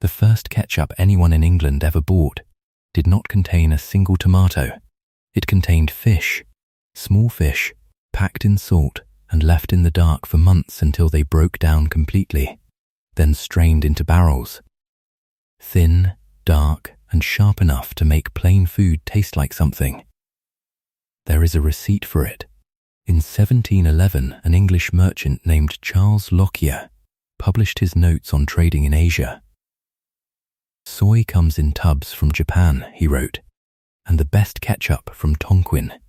The first ketchup anyone in England ever bought did not contain a single tomato. It contained fish, small fish, packed in salt and left in the dark for months until they broke down completely, then strained into barrels. Thin, dark, and sharp enough to make plain food taste like something. There is a receipt for it. In 1711, an English merchant named Charles Lockyer published his notes on trading in Asia. "Soy comes in tubs from Japan," he wrote, "and the best ketchup from Tonquin,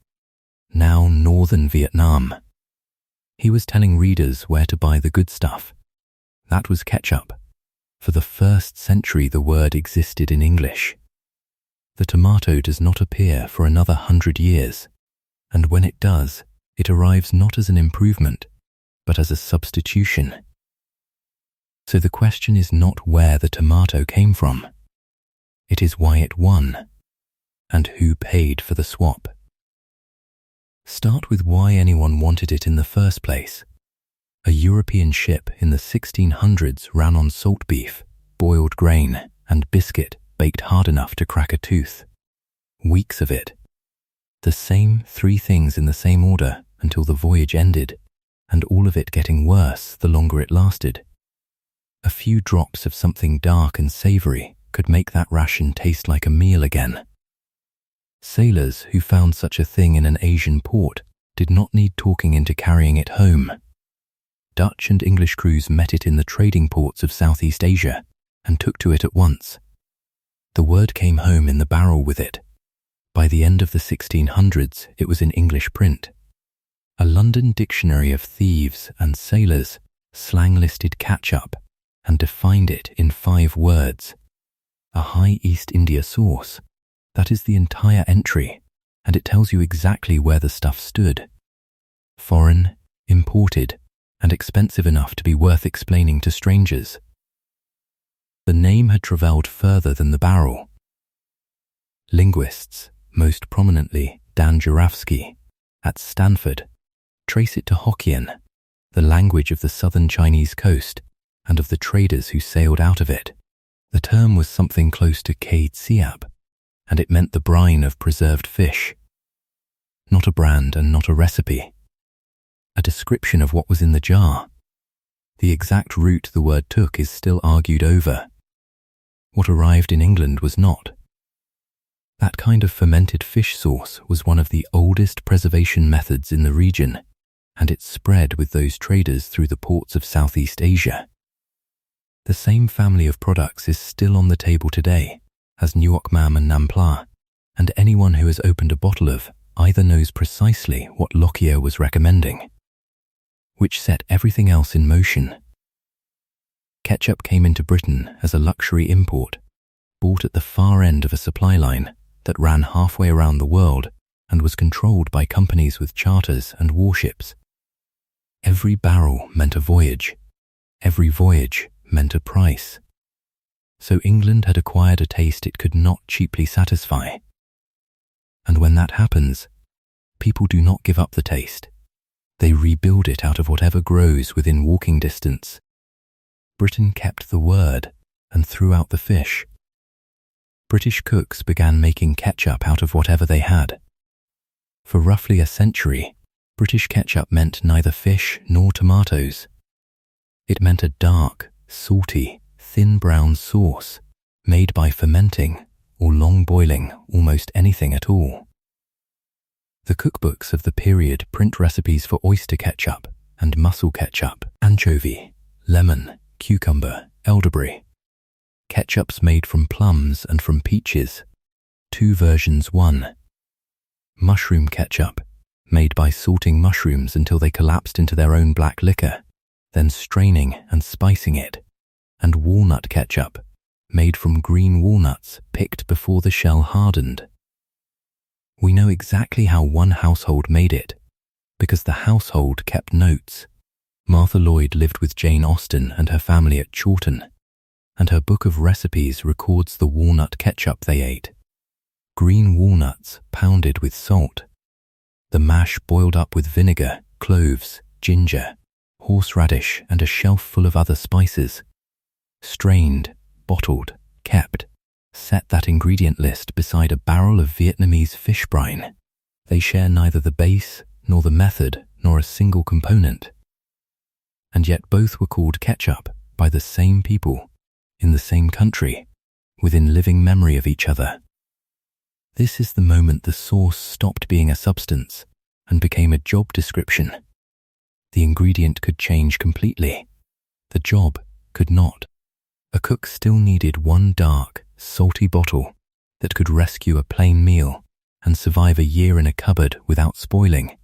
now northern Vietnam." He was telling readers where to buy the good stuff. That was ketchup. For the first century the word existed in English. The tomato does not appear for another 100 years, and when it does, it arrives not as an improvement, but as a substitution. So the question is not where the tomato came from. It is why it won, and who paid for the swap. Start with why anyone wanted it in the first place. A European ship in the 1600s ran on salt beef, boiled grain, and biscuit baked hard enough to crack a tooth. Weeks of it. The same 3 things in the same order until the voyage ended, and all of it getting worse the longer it lasted. A few drops of something dark and savoury could make that ration taste like a meal again. Sailors who found such a thing in an Asian port did not need talking into carrying it home. Dutch and English crews met it in the trading ports of Southeast Asia and took to it at once. The word came home in the barrel with it. By the end of the 1600s, it was in English print. A London dictionary of thieves and sailors slang-listed ketchup and defined it in 5 words. A high East India sauce. That is the entire entry, and it tells you exactly where the stuff stood. Foreign, imported, and expensive enough to be worth explaining to strangers. The name had travelled further than the barrel. Linguists, most prominently Dan Jurafsky, at Stanford, trace it to Hokkien, the language of the southern Chinese coast and of the traders who sailed out of it. The term was something close to Kade Siap, and it meant the brine of preserved fish. Not a brand and not a recipe. A description of what was in the jar. The exact route the word took is still argued over. What arrived in England was not. That kind of fermented fish sauce was one of the oldest preservation methods in the region, and it spread with those traders through the ports of Southeast Asia. The same family of products is still on the table today, as Nuoc Mam and Nampla, and anyone who has opened a bottle of either knows precisely what Lockyer was recommending, which set everything else in motion. Ketchup came into Britain as a luxury import, bought at the far end of a supply line that ran halfway around the world and was controlled by companies with charters and warships. Every barrel meant a voyage. Every voyage meant a price. So England had acquired a taste it could not cheaply satisfy. And when that happens, people do not give up the taste. They rebuild it out of whatever grows within walking distance. Britain kept the word and threw out the fish. British cooks began making ketchup out of whatever they had. For roughly a century, British ketchup meant neither fish nor tomatoes. It meant a dark, salty, thin brown sauce made by fermenting or long boiling almost anything at all. The cookbooks of the period print recipes for oyster ketchup and mussel ketchup, anchovy, lemon, cucumber, elderberry. Ketchups made from plums and from peaches. 2 versions 1. Mushroom ketchup, made by salting mushrooms until they collapsed into their own black liquor, then straining and spicing it. And walnut ketchup, made from green walnuts picked before the shell hardened. We know exactly how one household made it, because the household kept notes. Martha Lloyd lived with Jane Austen and her family at Chawton, and her book of recipes records the walnut ketchup they ate. Green walnuts pounded with salt. The mash boiled up with vinegar, cloves, ginger, horseradish, and a shelf full of other spices. Strained, bottled, kept. Set that ingredient list beside a barrel of Vietnamese fish brine. They share neither the base, nor the method, nor a single component. And yet both were called ketchup by the same people, in the same country, within living memory of each other. This is the moment the sauce stopped being a substance and became a job description. The ingredient could change completely. The job could not. A cook still needed one dark, salty bottle that could rescue a plain meal and survive a year in a cupboard without spoiling,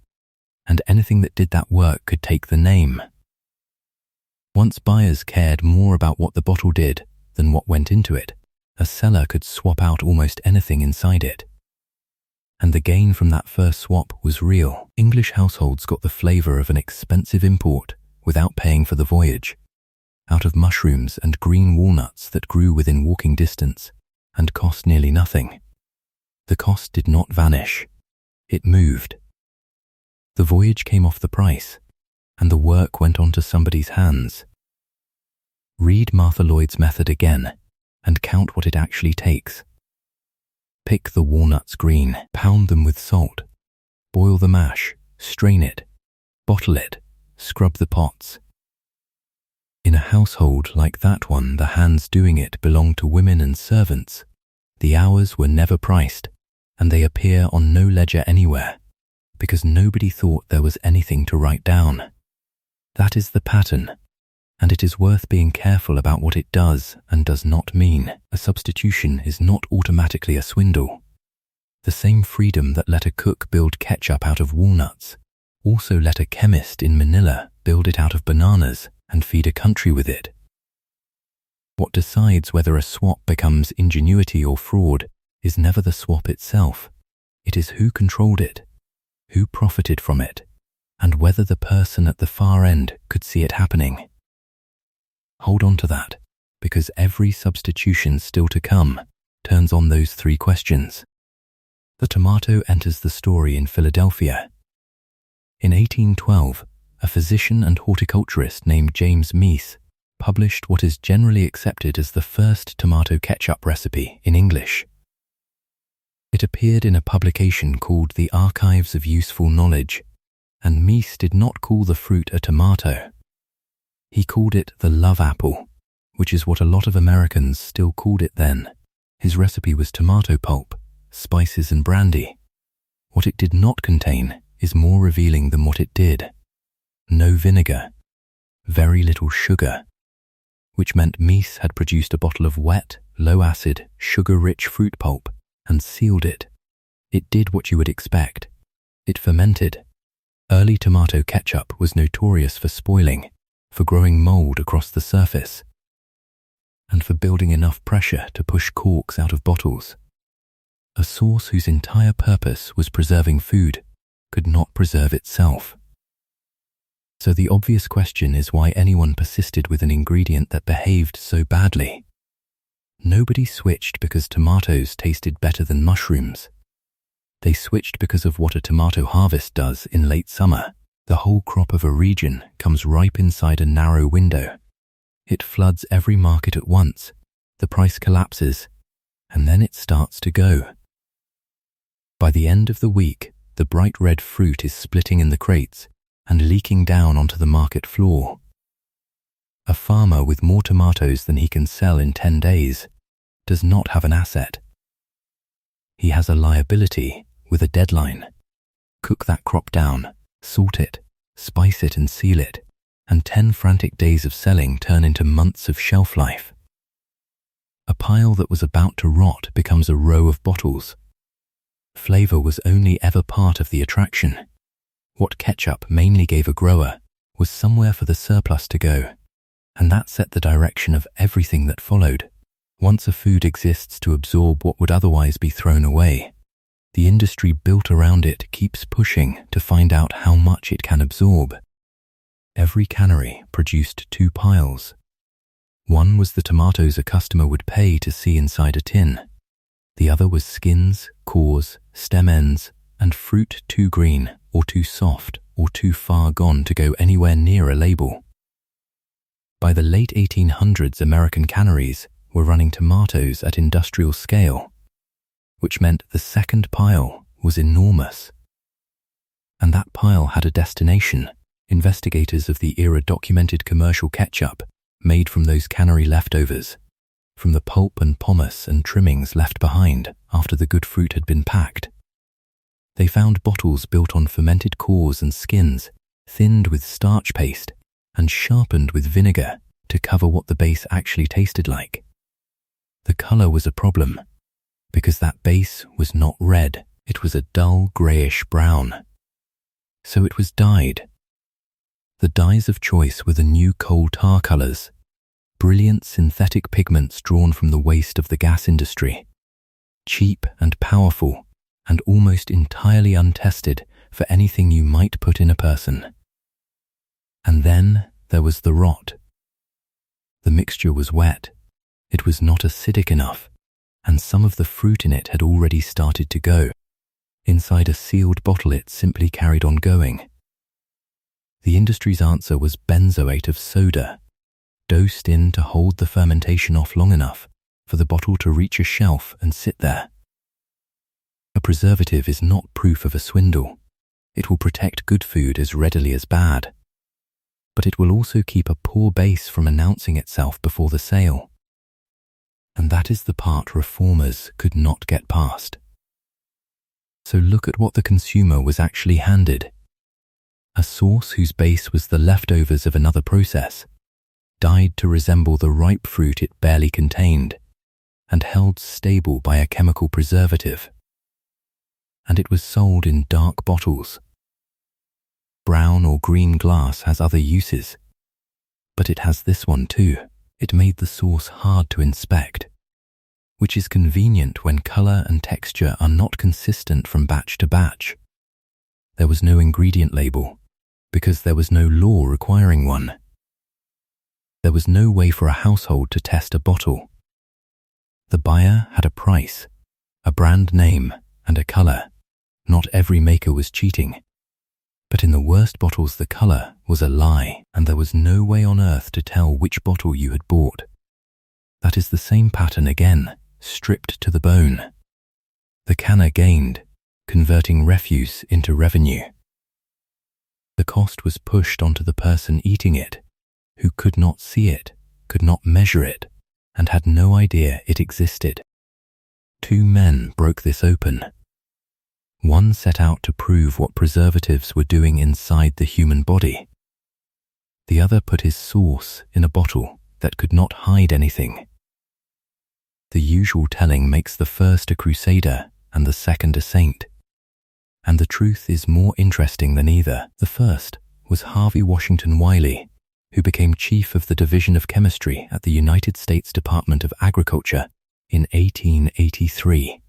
and anything that did that work could take the name. Once buyers cared more about what the bottle did than what went into it, a seller could swap out almost anything inside it. And the gain from that first swap was real. English households got the flavor of an expensive import without paying for the voyage, out of mushrooms and green walnuts that grew within walking distance and cost nearly nothing. The cost did not vanish. It moved. The voyage came off the price, and the work went onto somebody's hands. Read Martha Lloyd's method again, and count what it actually takes. Pick the walnuts green, pound them with salt, boil the mash, strain it, bottle it, scrub the pots. In a household like that one, the hands doing it belonged to women and servants. The hours were never priced, and they appear on no ledger anywhere, because nobody thought there was anything to write down. That is the pattern, and it is worth being careful about what it does and does not mean. A substitution is not automatically a swindle. The same freedom that let a cook build ketchup out of walnuts also let a chemist in Manila build it out of bananas and feed a country with it. What decides whether a swap becomes ingenuity or fraud is never the swap itself. It is who controlled it, who profited from it, and whether the person at the far end could see it happening. Hold on to that, because every substitution still to come turns on those three questions. The tomato enters the story in Philadelphia. In 1812, a physician and horticulturist named James Meese published what is generally accepted as the first tomato ketchup recipe in English. It appeared in a publication called The Archives of Useful Knowledge, and Meese did not call the fruit a tomato. He called it the love apple, which is what a lot of Americans still called it then. His recipe was tomato pulp, spices and brandy. What it did not contain is more revealing than what it did. No vinegar, very little sugar, which meant Meese had produced a bottle of wet, low-acid, sugar-rich fruit pulp and sealed it. It did what you would expect. It fermented. Early tomato ketchup was notorious for spoiling, for growing mold across the surface, and for building enough pressure to push corks out of bottles. A sauce whose entire purpose was preserving food could not preserve itself. So the obvious question is why anyone persisted with an ingredient that behaved so badly. Nobody switched because tomatoes tasted better than mushrooms. They switched because of what a tomato harvest does in late summer. The whole crop of a region comes ripe inside a narrow window. It floods every market at once, the price collapses, and then it starts to go. By the end of the week, the bright red fruit is splitting in the crates and leaking down onto the market floor. A farmer with more tomatoes than he can sell in 10 days does not have an asset. He has a liability with a deadline. Cook that crop down, salt it, spice it and seal it, and 10 frantic days of selling turn into months of shelf life. A pile that was about to rot becomes a row of bottles. Flavor was only ever part of the attraction. What ketchup mainly gave a grower was somewhere for the surplus to go, and that set the direction of everything that followed. Once a food exists to absorb what would otherwise be thrown away, the industry built around it keeps pushing to find out how much it can absorb. Every cannery produced 2 piles. One was the tomatoes a customer would pay to see inside a tin. The other was skins, cores, stem ends, and fruit too green or too soft or too far gone to go anywhere near a label. By the late 1800s, American canneries were running tomatoes at industrial scale, which meant the second pile was enormous. And that pile had a destination. Investigators of the era documented commercial ketchup made from those cannery leftovers, from the pulp and pomace and trimmings left behind after the good fruit had been packed. They found bottles built on fermented cores and skins, thinned with starch paste and sharpened with vinegar to cover what the base actually tasted like. The color was a problem, because that base was not red, it was a dull grayish brown. So it was dyed. The dyes of choice were the new coal tar colors, brilliant synthetic pigments drawn from the waste of the gas industry, cheap and powerful, and almost entirely untested for anything you might put in a person. And then there was the rot. The mixture was wet. It was not acidic enough, and some of the fruit in it had already started to go. Inside a sealed bottle it simply carried on going. The industry's answer was benzoate of soda, dosed in to hold the fermentation off long enough for the bottle to reach a shelf and sit there. A preservative is not proof of a swindle. It will protect good food as readily as bad, but it will also keep a poor base from announcing itself before the sale. And that is the part reformers could not get past. So look at what the consumer was actually handed. A sauce whose base was the leftovers of another process, dyed to resemble the ripe fruit it barely contained, and held stable by a chemical preservative. And it was sold in dark bottles. Brown or green glass has other uses, but it has this one too. It made the sauce hard to inspect, which is convenient when color and texture are not consistent from batch to batch. There was no ingredient label, because there was no law requiring one. There was no way for a household to test a bottle. The buyer had a price, a brand name, and a color. Not every maker was cheating. But in the worst bottles the color was a lie, and there was no way on earth to tell which bottle you had bought. That is the same pattern again, stripped to the bone. The canner gained, converting refuse into revenue. The cost was pushed onto the person eating it, who could not see it, could not measure it, and had no idea it existed. 2 men broke this open. One set out to prove what preservatives were doing inside the human body. The other put his sauce in a bottle that could not hide anything. The usual telling makes the first a crusader and the second a saint. And the truth is more interesting than either. The first was Harvey Washington Wiley, who became chief of the Division of Chemistry at the United States Department of Agriculture in 1883.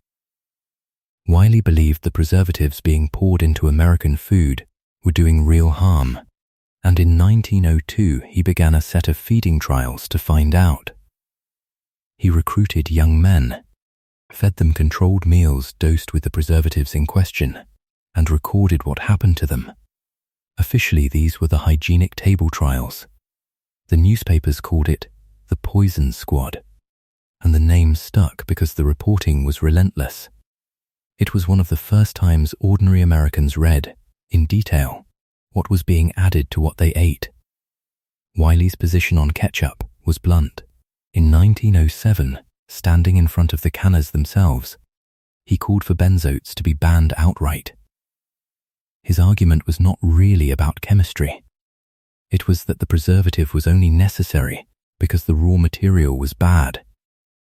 Wiley believed the preservatives being poured into American food were doing real harm, and in 1902 he began a set of feeding trials to find out. He recruited young men, fed them controlled meals dosed with the preservatives in question, and recorded what happened to them. Officially, these were the hygienic table trials. The newspapers called it the Poison Squad, and the name stuck because the reporting was relentless. It was one of the first times ordinary Americans read, in detail, what was being added to what they ate. Wiley's position on ketchup was blunt. In 1907, standing in front of the canners themselves, he called for benzoates to be banned outright. His argument was not really about chemistry. It was that the preservative was only necessary because the raw material was bad.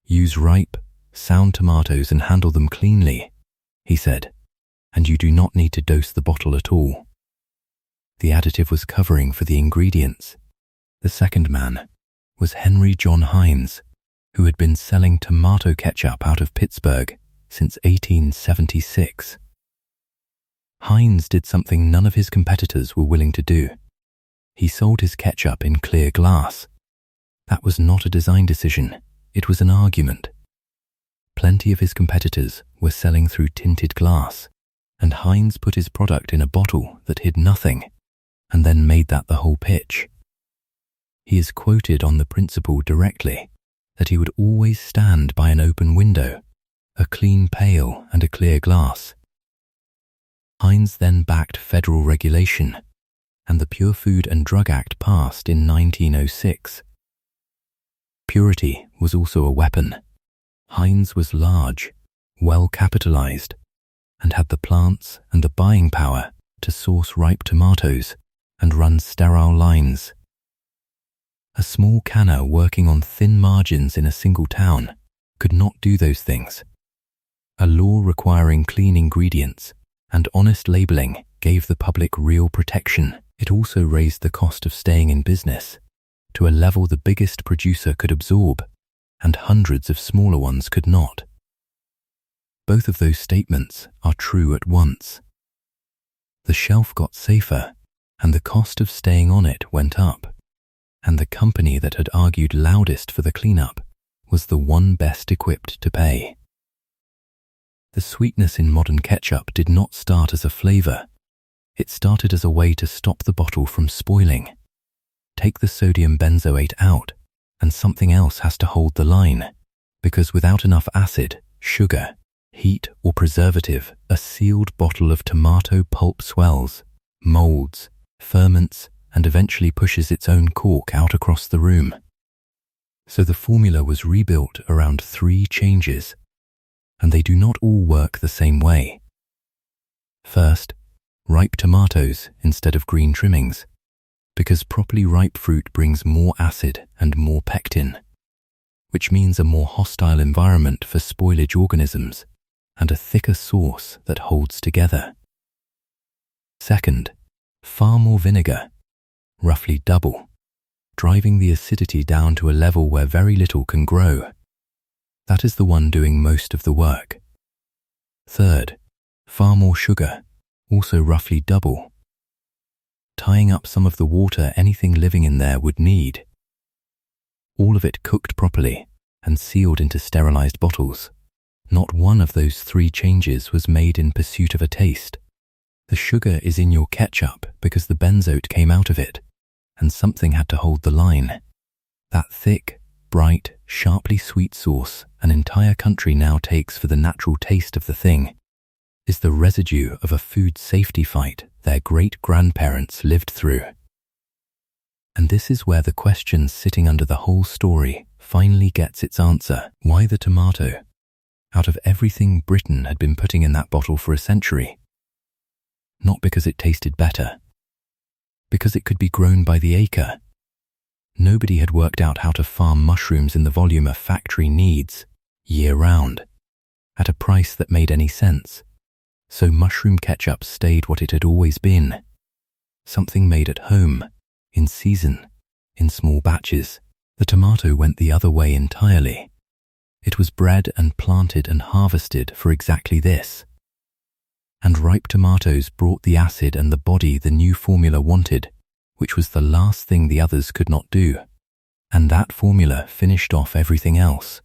Use ripe, sound tomatoes and handle them cleanly, he said, and you do not need to dose the bottle at all. The additive was covering for the ingredients. The second man was Henry John Heinz, who had been selling tomato ketchup out of Pittsburgh since 1876. Heinz did something none of his competitors were willing to do. He sold his ketchup in clear glass. That was not a design decision, it was an argument. Plenty of his competitors were selling through tinted glass, and Heinz put his product in a bottle that hid nothing, and then made that the whole pitch. He is quoted on the principle directly, that he would always stand by an open window, a clean pail and a clear glass. Heinz then backed federal regulation, and the Pure Food and Drug Act passed in 1906. Purity was also a weapon. Heinz was large, well capitalized, and had the plants and the buying power to source ripe tomatoes and run sterile lines. A small canner working on thin margins in a single town could not do those things. A law requiring clean ingredients and honest labeling gave the public real protection. It also raised the cost of staying in business to a level the biggest producer could absorb and hundreds of smaller ones could not. Both of those statements are true at once. The shelf got safer and the cost of staying on it went up, and the company that had argued loudest for the cleanup was the one best equipped to pay. The sweetness in modern ketchup did not start as a flavor. It started as a way to stop the bottle from spoiling. Take the sodium benzoate out, and something else has to hold the line, because without enough acid, sugar, heat, or preservative, a sealed bottle of tomato pulp swells, molds, ferments, and eventually pushes its own cork out across the room. So the formula was rebuilt around 3 changes, and they do not all work the same way. First, ripe tomatoes instead of green trimmings, because properly ripe fruit brings more acid and more pectin, which means a more hostile environment for spoilage organisms and a thicker sauce that holds together. Second, far more vinegar, roughly double, driving the acidity down to a level where very little can grow. That is the one doing most of the work. Third, far more sugar, also roughly double, tying up some of the water anything living in there would need. All of it cooked properly and sealed into sterilized bottles. Not one of those 3 changes was made in pursuit of a taste. The sugar is in your ketchup because the benzoate came out of it, and something had to hold the line. That thick, bright, sharply sweet sauce an entire country now takes for the natural taste of the thing is the residue of a food safety fight their great-grandparents lived through. And this is where the question sitting under the whole story finally gets its answer. Why the tomato? Out of everything Britain had been putting in that bottle for a century. Not because it tasted better. Because it could be grown by the acre. Nobody had worked out how to farm mushrooms in the volume a factory needs, year-round, at a price that made any sense. So mushroom ketchup stayed what it had always been. Something made at home, in season, in small batches. The tomato went the other way entirely. It was bred and planted and harvested for exactly this. And ripe tomatoes brought the acid and the body the new formula wanted, which was the last thing the others could not do. And that formula finished off everything else.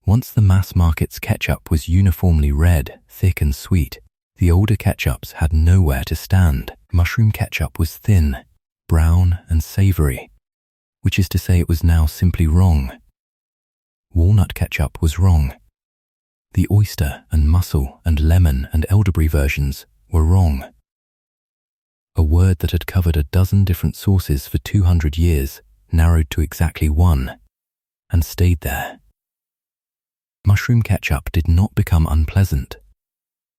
Once the mass market's ketchup was uniformly red, thick and sweet, the older ketchups had nowhere to stand. Mushroom ketchup was thin, brown and savory, which is to say it was now simply wrong. Walnut ketchup was wrong. The oyster and mussel and lemon and elderberry versions were wrong. A word that had covered a dozen different sources for 200 years narrowed to exactly one, and stayed there. Mushroom ketchup did not become unpleasant.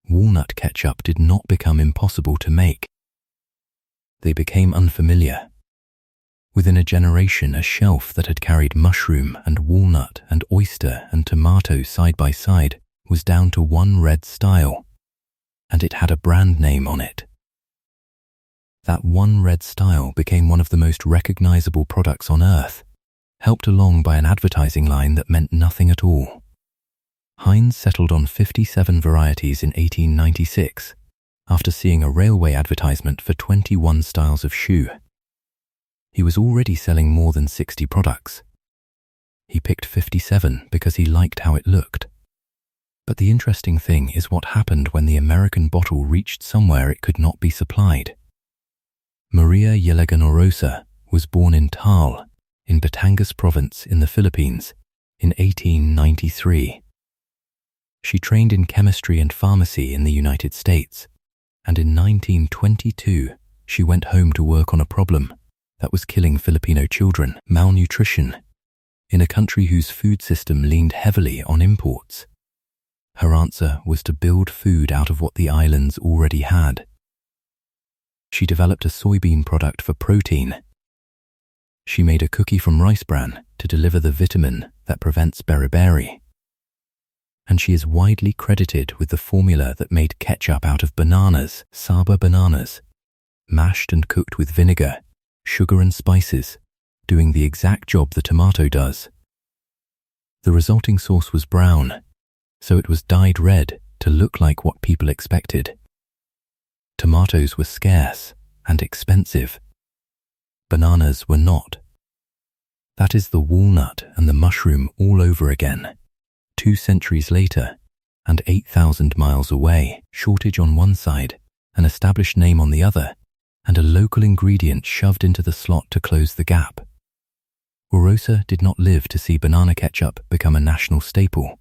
Walnut ketchup did not become impossible to make. They became unfamiliar. Within a generation, a shelf that had carried mushroom and walnut and oyster and tomato side by side was down to one red style, and it had a brand name on it. That one red style became one of the most recognizable products on earth, helped along by an advertising line that meant nothing at all. Heinz settled on 57 varieties in 1896, after seeing a railway advertisement for 21 styles of shoe. He was already selling more than 60 products. He picked 57 because he liked how it looked. But the interesting thing is what happened when the American bottle reached somewhere it could not be supplied. Maria Yelaganorosa was born in Taal, in Batangas province in the Philippines, in 1893. She trained in chemistry and pharmacy in the United States, and in 1922 she went home to work on a problem that was killing Filipino children: malnutrition, in a country whose food system leaned heavily on imports. Her answer was to build food out of what the islands already had. She developed a soybean product for protein. She made a cookie from rice bran to deliver the vitamin that prevents beriberi. And she is widely credited with the formula that made ketchup out of bananas, Saba bananas, mashed and cooked with vinegar, sugar and spices, doing the exact job the tomato does. The resulting sauce was brown, so it was dyed red to look like what people expected. Tomatoes were scarce and expensive. Bananas were not. That is the walnut and the mushroom all over again. 2 centuries later, and 8,000 miles away, shortage on one side, an established name on the other, and a local ingredient shoved into the slot to close the gap. Orosa did not live to see banana ketchup become a national staple.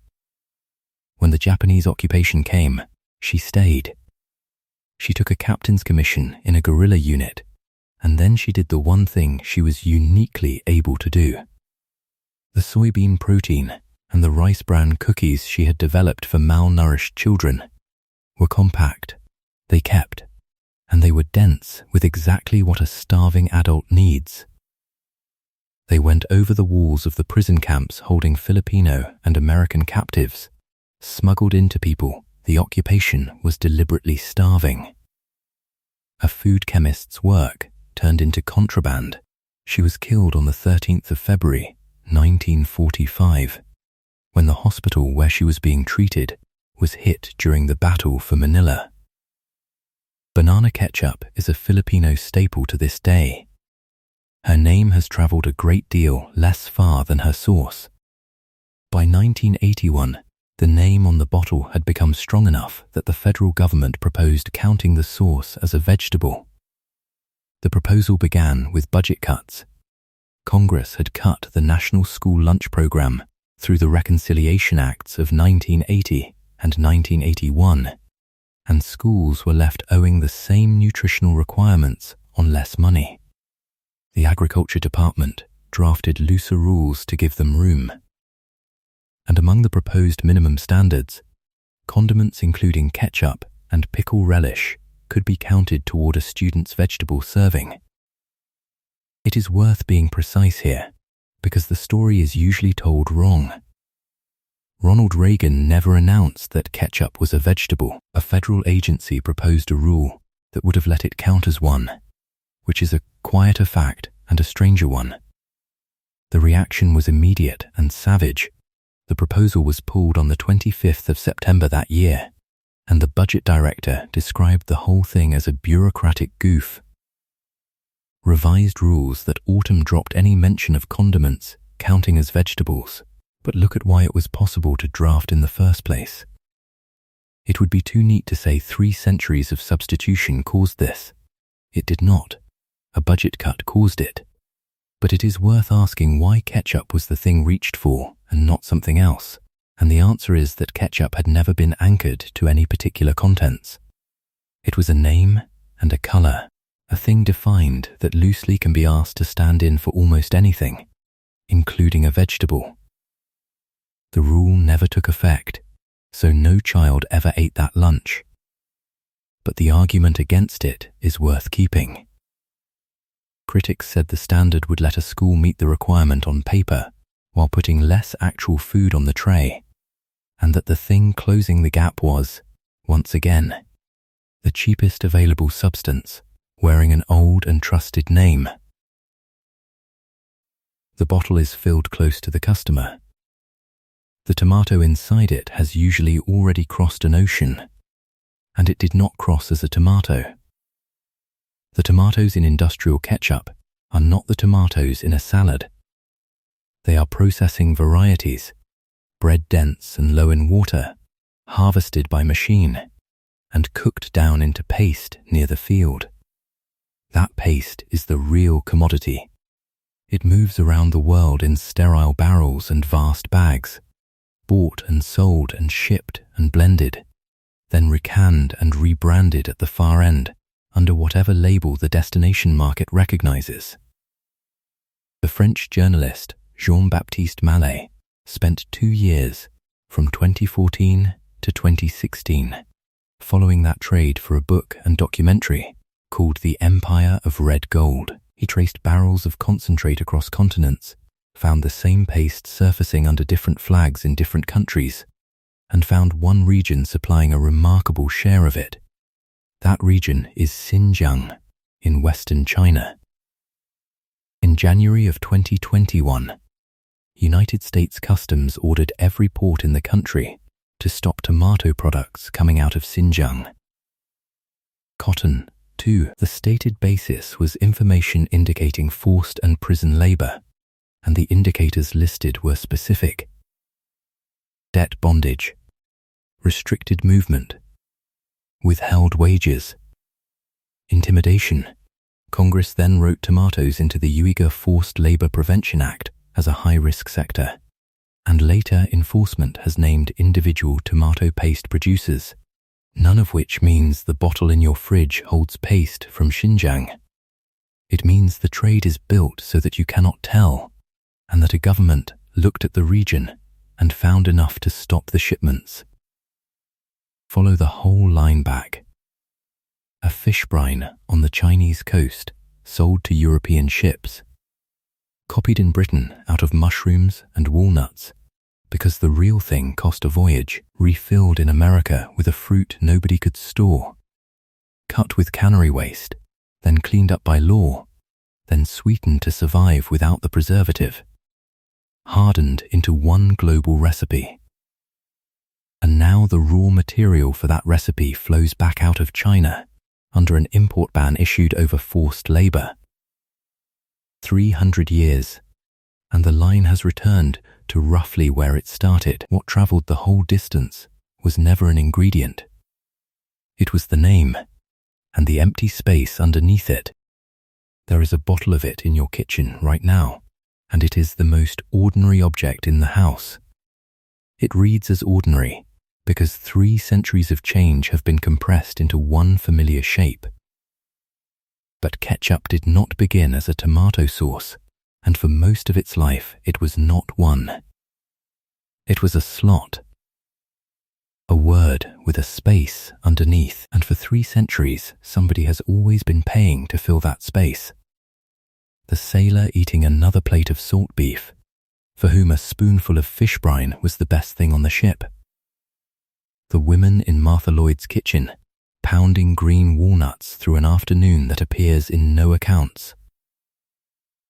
When the Japanese occupation came, she stayed. She took a captain's commission in a guerrilla unit, and then she did the one thing she was uniquely able to do. The soybean protein and the rice bran cookies she had developed for malnourished children were compact, they kept, and they were dense with exactly what a starving adult needs. They went over the walls of the prison camps holding Filipino and American captives, smuggled into people the occupation was deliberately starving. A food chemist's work turned into contraband. She was killed on the 13th of February, 1945, when the hospital where she was being treated was hit during the battle for Manila. Banana ketchup is a Filipino staple to this day. Her name has traveled a great deal less far than her source. By 1981, the name on the bottle had become strong enough that the federal government proposed counting the source as a vegetable. The proposal began with budget cuts. Congress had cut the National School Lunch Program through the Reconciliation Acts of 1980 and 1981, and schools were left owing the same nutritional requirements on less money. The Agriculture Department drafted looser rules to give them room. And among the proposed minimum standards, condiments including ketchup and pickle relish could be counted toward a student's vegetable serving. It is worth being precise here, because the story is usually told wrong. Ronald Reagan never announced that ketchup was a vegetable. A federal agency proposed a rule that would have let it count as one, which is a quieter fact and a stranger one. The reaction was immediate and savage. The proposal was pulled on the 25th of September that year, and the budget director described the whole thing as a bureaucratic goof. Revised rules that autumn dropped any mention of condiments counting as vegetables, but look at why it was possible to draft in the first place. It would be too neat to say 3 centuries of substitution caused this. It did not. A budget cut caused it. But it is worth asking why ketchup was the thing reached for and not something else, and the answer is that ketchup had never been anchored to any particular contents. It was a name and a color, a thing defined that loosely can be asked to stand in for almost anything, including a vegetable. The rule never took effect, so no child ever ate that lunch. But the argument against it is worth keeping. Critics said the standard would let a school meet the requirement on paper while putting less actual food on the tray, and that the thing closing the gap was, once again, the cheapest available substance, wearing an old and trusted name. The bottle is filled close to the customer. The tomato inside it has usually already crossed an ocean, and it did not cross as a tomato. The tomatoes in industrial ketchup are not the tomatoes in a salad. They are processing varieties, bred dense and low in water, harvested by machine, and cooked down into paste near the field. That paste is the real commodity. It moves around the world in sterile barrels and vast bags, bought and sold and shipped and blended, then recanned and rebranded at the far end under whatever label the destination market recognizes. The French journalist Jean-Baptiste Mallet spent 2 years, from 2014 to 2016, following that trade for a book and documentary called The Empire of Red Gold. He traced barrels of concentrate across continents, found the same paste surfacing under different flags in different countries, and found one region supplying a remarkable share of it. That region is Xinjiang, in western China. In January of 2021, United States Customs ordered every port in the country to stop tomato products coming out of Xinjiang. Cotton, too. The stated basis was information indicating forced and prison labor, and the indicators listed were specific: debt bondage, restricted movement, withheld wages, intimidation. Congress then wrote tomatoes into the Uyghur Forced Labor Prevention Act as a high-risk sector, and later enforcement has named individual tomato paste producers, none of which means the bottle in your fridge holds paste from Xinjiang. It means the trade is built so that you cannot tell, and that a government looked at the region and found enough to stop the shipments. Follow the whole line back. A fish brine on the Chinese coast sold to European ships, copied in Britain out of mushrooms and walnuts, because the real thing cost a voyage, refilled in America with a fruit nobody could store, cut with cannery waste, then cleaned up by law, then sweetened to survive without the preservative, hardened into one global recipe. And now the raw material for that recipe flows back out of China under an import ban issued over forced labor. 300 years, and the line has returned to roughly where it started. What traveled the whole distance was never an ingredient. It was the name, and the empty space underneath it. There is a bottle of it in your kitchen right now, and it is the most ordinary object in the house. It reads as ordinary because 3 centuries of change have been compressed into one familiar shape. But ketchup did not begin as a tomato sauce, and for most of its life it was not one. It was a slot, a word with a space underneath, and for 3 centuries somebody has always been paying to fill that space. The sailor eating another plate of salt beef, for whom a spoonful of fish brine was the best thing on the ship. The women in Martha Lloyd's kitchen, pounding green walnuts through an afternoon that appears in no accounts.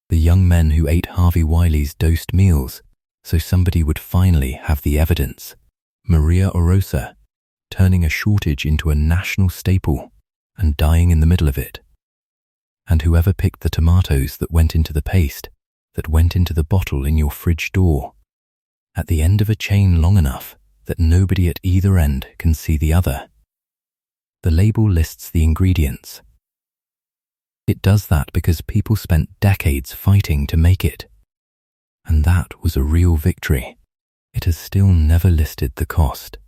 The young men who ate Harvey Wiley's dosed meals so somebody would finally have the evidence. Maria Orosa, turning a shortage into a national staple and dying in the middle of it. And whoever picked the tomatoes that went into the paste, that went into the bottle in your fridge door, at the end of a chain long enough that nobody at either end can see the other. The label lists the ingredients. It does that because people spent decades fighting to make it. And that was a real victory. It has still never listed the cost.